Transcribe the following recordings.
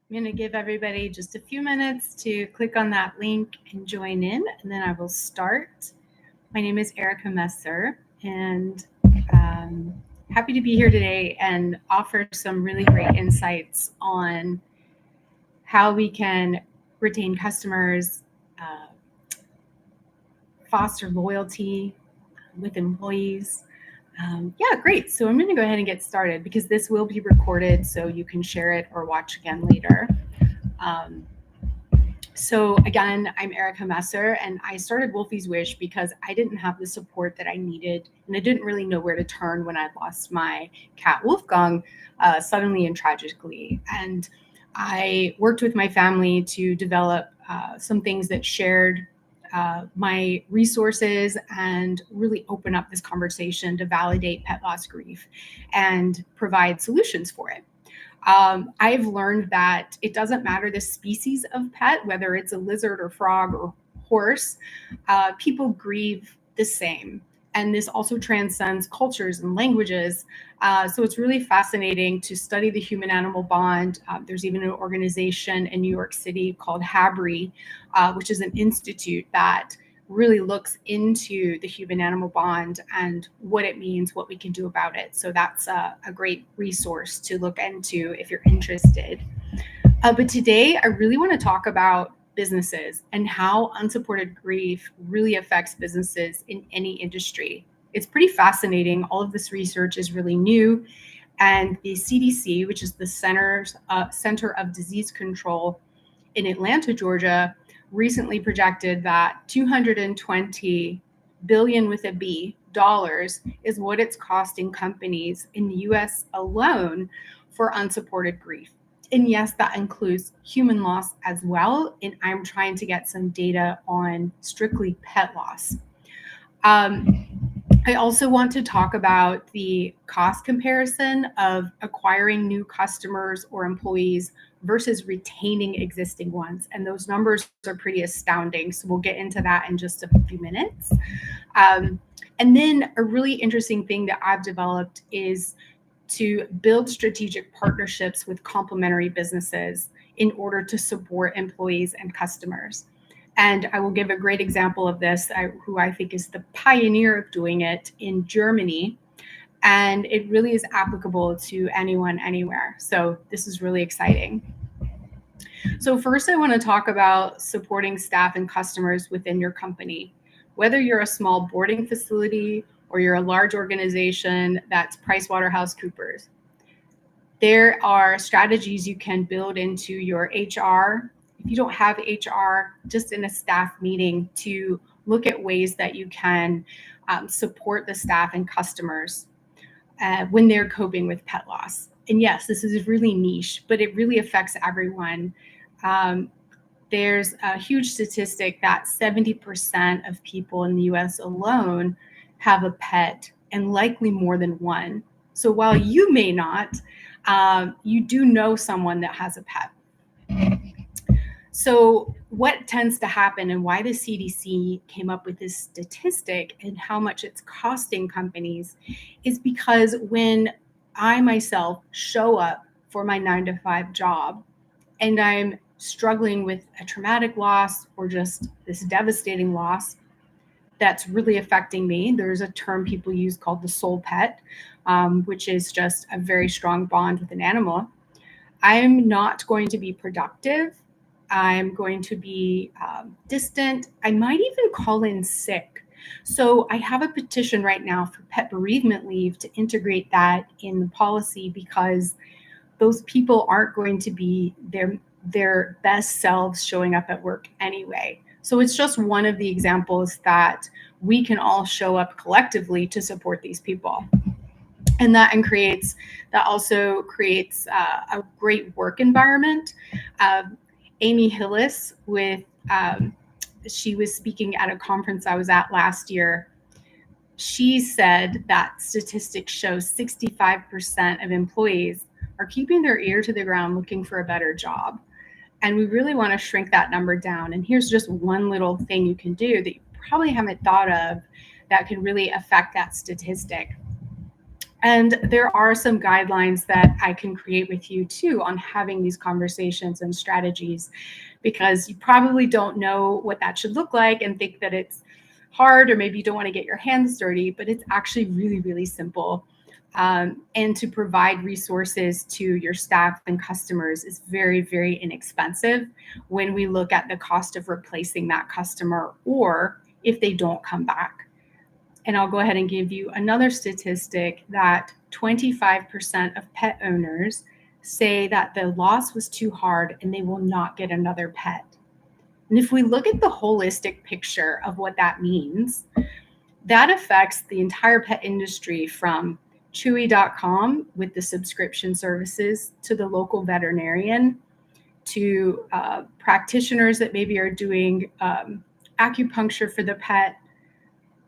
I'm going to give everybody just a few minutes to click on that link and join in, and then I will start. My name is Erica Messer, and um, happy to be here today and offer some really great insights on how we can retain customers, uh, foster loyalty with employees. Yeah, great. So I'm going to go ahead and get started because this will be recorded so you can share it or watch again later. Um, So again, I'm Erica Messer, and I started Wolfie's Wish because I didn't have the support that I needed, and I didn't really know where to turn when I lost my cat Wolfgang suddenly and tragically. And I worked with my family to develop some things that shared my resources and really open up this conversation to validate pet loss grief and provide solutions for it. I've learned that it doesn't matter the species of pet, whether it's a lizard or frog or horse, people grieve the same. And this also transcends cultures and languages. So it's really fascinating to study the human animal bond. There's even an organization in New York City called HABRI, which is an institute that really looks into the human animal bond and what it means, what we can do about it. So that's a great resource to look into if you're interested. But today, I really want to talk about businesses and how unsupported grief really affects businesses in any industry. It's pretty fascinating. All of this research is really new. And the CDC, which is the Center of Disease Control in Atlanta, Georgia, recently projected that 220 billion with a B dollars is what it's costing companies in the US alone for unsupported grief. And yes, that includes human loss as well. And I'm trying to get some data on strictly pet loss. Um, I also want to talk about the cost comparison of acquiring new customers or employees versus retaining existing ones. And those numbers are pretty astounding. So we'll get into that in just a few minutes. Um, and then a really interesting thing that I've developed is to build strategic partnerships with complementary businesses in order to support employees and customers. And I will give a great example of this, who I think is the pioneer of doing it in Germany. And it really is applicable to anyone, anywhere. So this is really exciting. So, first, I want to talk about supporting staff and customers within your company. Whether you're a small boarding facility or you're a large organization that's PricewaterhouseCoopers, there are strategies you can build into your HR. If you don't have HR, just in a staff meeting to look at ways that you can support the staff and customers when they're coping with pet loss. And yes, this is really niche, but it really affects everyone. Um, there's a huge statistic that 70% of people in the US alone have a pet, and likely more than one. So while you may not, you do know someone that has a pet. So, what tends to happen and why the CDC came up with this statistic and how much it's costing companies is because when I myself show up for my 9 to 5 job and I'm struggling with a traumatic loss or just this devastating loss that's really affecting me, there's a term people use called the soul pet, which is just a very strong bond with an animal. I'm not going to be productive. I'm going to be distant. I might even call in sick. So I have a petition right now for pet bereavement leave to integrate that in the policy because those people aren't going to be their best selves showing up at work anyway. So it's just one of the examples that we can all show up collectively to support these people. And that also creates a great work environment. Amy Hillis she was speaking at a conference I was at last year. She said that statistics show 65% of employees are keeping their ear to the ground looking for a better job. And we really want to shrink that number down. And here's just one little thing you can do that you probably haven't thought of that can really affect that statistic. And there are some guidelines that I can create with you too on having these conversations and strategies, because you probably don't know what that should look like and think that it's hard, or maybe you don't want to get your hands dirty, but it's actually really, really simple. And to provide resources to your staff and customers is very, very inexpensive when we look at the cost of replacing that customer or if they don't come back. And I'll go ahead and give you another statistic that 25% of pet owners say that the loss was too hard and they will not get another pet. And if we look at the holistic picture of what that means, that affects the entire pet industry, from Chewy.com with the subscription services to the local veterinarian to practitioners that maybe are doing acupuncture for the pet.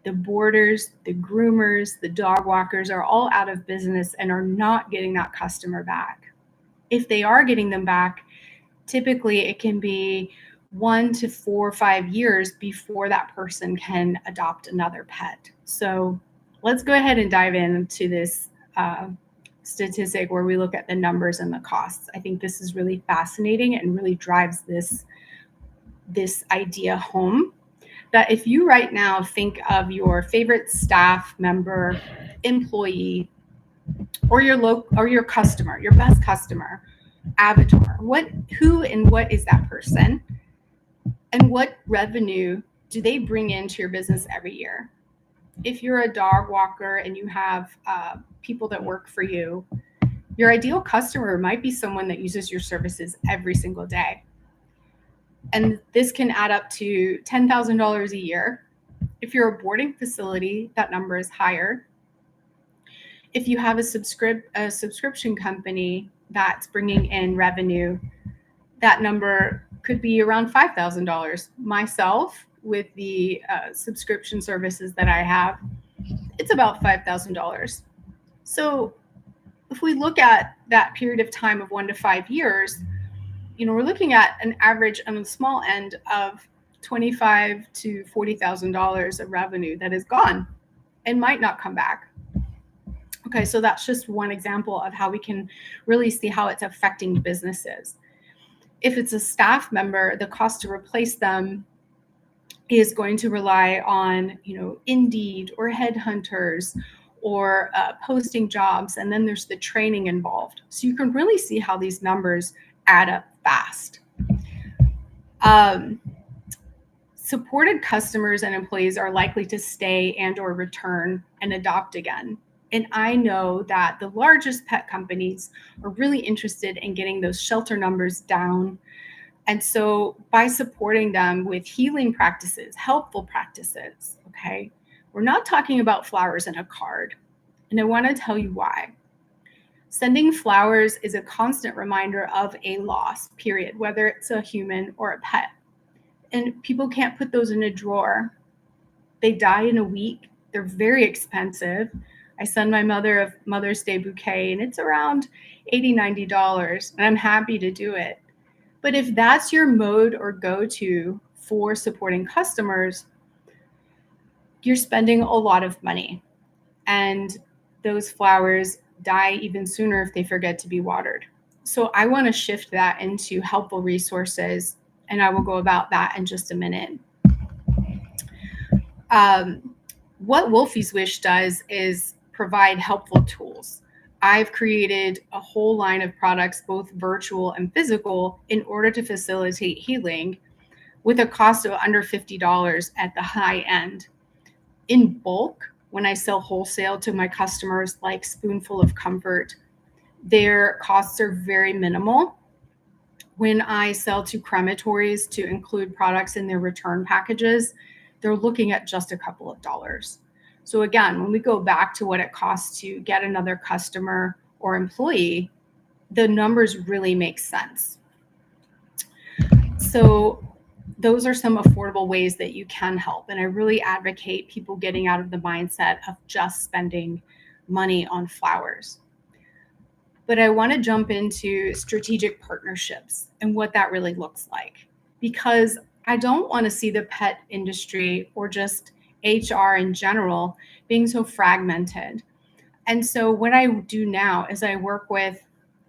The boarders, the groomers, the dog walkers are all out of business and are not getting that customer back. If they are getting them back, typically it can be 1 to 4 or 5 years before that person can adopt another pet. So let's go ahead and dive into this statistic where we look at the numbers and the costs. I think this is really fascinating and really drives this idea home, that if you right now think of your favorite staff member, employee, or your customer, your best customer, avatar, who and what is that person? And what revenue do they bring into your business every year? If you're a dog walker and you have people that work for you, your ideal customer might be someone that uses your services every single day. And this can add up to $10,000 a year. If you're a boarding facility, that number is higher. If you have a subscription company that's bringing in revenue, that number could be around $5,000. Myself, with the subscription services that I have, it's about $5,000. So if we look at that period of time of 1 to 5 years, we're looking at an average on the small end of $25,000 to $40,000 of revenue that is gone and might not come back. Okay, so that's just one example of how we can really see how it's affecting businesses. If it's a staff member, the cost to replace them is going to rely on, Indeed or headhunters or posting jobs, and then there's the training involved. So you can really see how these numbers add up fast. Supported customers and employees are likely to stay and or return and adopt again. And I know that the largest pet companies are really interested in getting those shelter numbers down. And so by supporting them with healing practices, helpful practices, okay, we're not talking about flowers in a card. And I want to tell you why. Sending flowers is a constant reminder of a loss, period, whether it's a human or a pet. And people can't put those in a drawer. They die in a week. They're very expensive. I send my mother a Mother's Day bouquet, and it's around $80, $90, and I'm happy to do it. But if that's your mode or go-to for supporting customers, you're spending a lot of money. And those flowers die even sooner if they forget to be watered. So I want to shift that into helpful resources, and I will go about that in just a minute. What Wolfie's Wish does is provide helpful tools. I've created a whole line of products, both virtual and physical, in order to facilitate healing with a cost of under $50 at the high end. In bulk, when I sell wholesale to my customers like Spoonful of Comfort, their costs are very minimal. When I sell to crematories to include products in their return packages, they're looking at just a couple of dollars. So again, when we go back to what it costs to get another customer or employee, the numbers really make sense. So those are some affordable ways that you can help. And I really advocate people getting out of the mindset of just spending money on flowers. But I want to jump into strategic partnerships and what that really looks like, because I don't want to see the pet industry or just HR in general being so fragmented. And so what I do now is I work with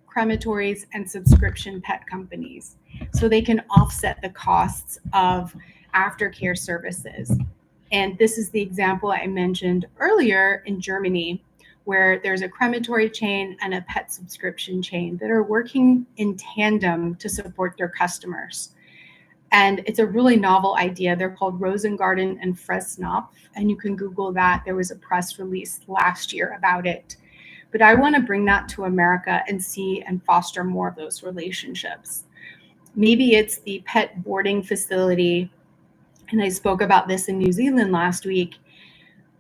crematories and subscription pet companies so they can offset the costs of aftercare services. And this is the example I mentioned earlier in Germany, where there's a crematory chain and a pet subscription chain that are working in tandem to support their customers. And it's a really novel idea. They're called Rosengarten and Fressnapf, and you can Google that. There was a press release last year about it. But I want to bring that to America and see and foster more of those relationships. Maybe it's the pet boarding facility, and I spoke about this in New Zealand last week,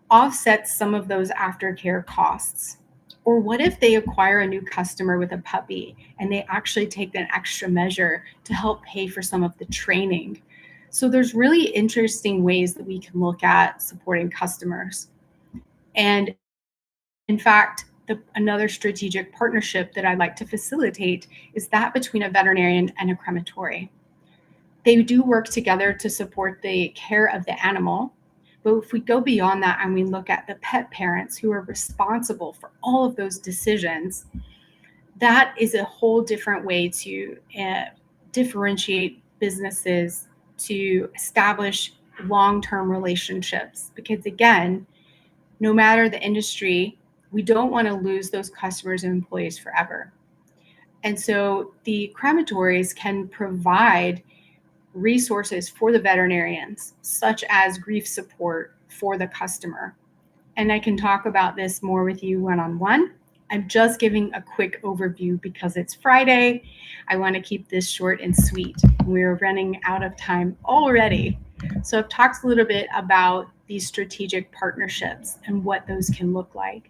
offsets some of those aftercare costs. Or what if they acquire a new customer with a puppy and they actually take an extra measure to help pay for some of the training? So there's really interesting ways that we can look at supporting customers. And in fact, another strategic partnership that I'd like to facilitate is that between a veterinarian and a crematory. They do work together to support the care of the animal. But if we go beyond that and we look at the pet parents who are responsible for all of those decisions, that is a whole different way to differentiate businesses, to establish long-term relationships. Because again, no matter the industry, we don't want to lose those customers and employees forever. And so the crematories can provide resources for the veterinarians, such as grief support for the customer. And I can talk about this more with you one-on-one. I'm just giving a quick overview because it's Friday. I want to keep this short and sweet. We're running out of time already. So I've talked a little bit about these strategic partnerships and what those can look like.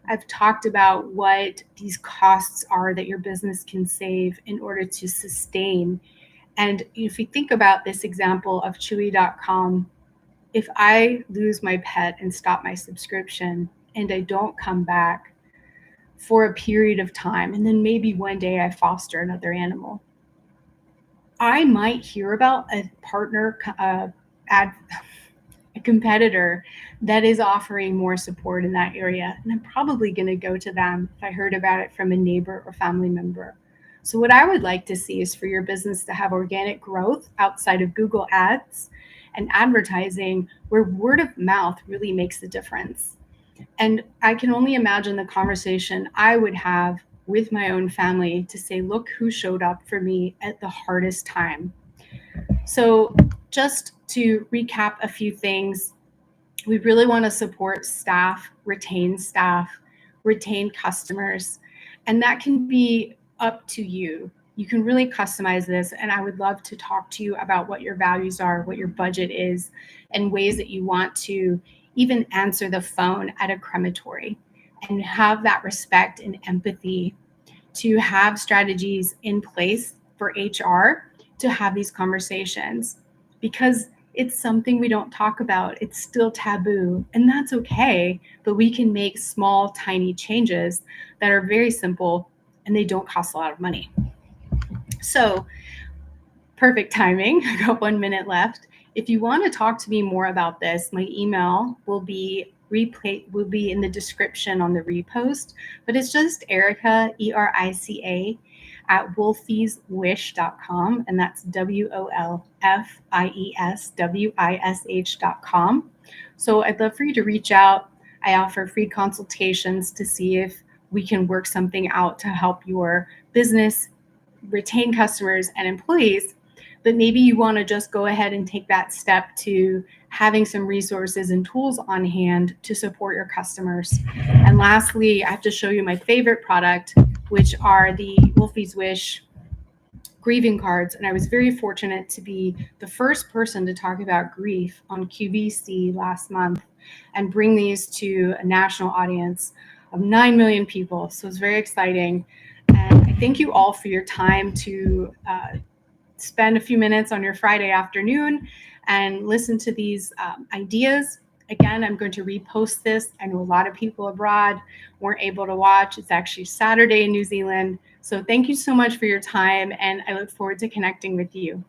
I've talked about what these costs are that your business can save in order to sustain. And if you think about this example of Chewy.com, if I lose my pet and stop my subscription and I don't come back for a period of time, and then maybe one day I foster another animal, I might hear about a partner, a competitor that is offering more support in that area. And I'm probably going to go to them if I heard about it from a neighbor or family member. So what I would like to see is for your business to have organic growth outside of Google Ads and advertising, where word of mouth really makes the difference. And I can only imagine the conversation I would have with my own family to say, look who showed up for me at the hardest time. So just to recap a few things, we really want to support staff, retain customers, and that can be up to you. You can really customize this, and I would love to talk to you about what your values are, what your budget is, and ways that you want to even answer the phone at a crematory and have that respect and empathy to have strategies in place for HR to have these conversations, because it's something we don't talk about. It's still taboo, and that's okay, but we can make small, tiny changes that are very simple and they don't cost a lot of money. So perfect timing. I got 1 minute left. If you want to talk to me more about this, my email will be in the description on the repost, but it's just Erica, ERICA, at wolfieswish.com, and that's WOLFIESWISH.com. So I'd love for you to reach out. I offer free consultations to see if we can work something out to help your business retain customers and employees. But maybe you want to just go ahead and take that step to having some resources and tools on hand to support your customers. And lastly, I have to show you my favorite product, which are the Wolfie's Wish grieving cards. And I was very fortunate to be the first person to talk about grief on QVC last month and bring these to a national audience of 9 million people. So it's very exciting. And I thank you all for your time to spend a few minutes on your Friday afternoon and listen to these ideas. Again, I'm going to repost this. I know a lot of people abroad weren't able to watch. It's actually Saturday in New Zealand. So thank you so much for your time, and I look forward to connecting with you.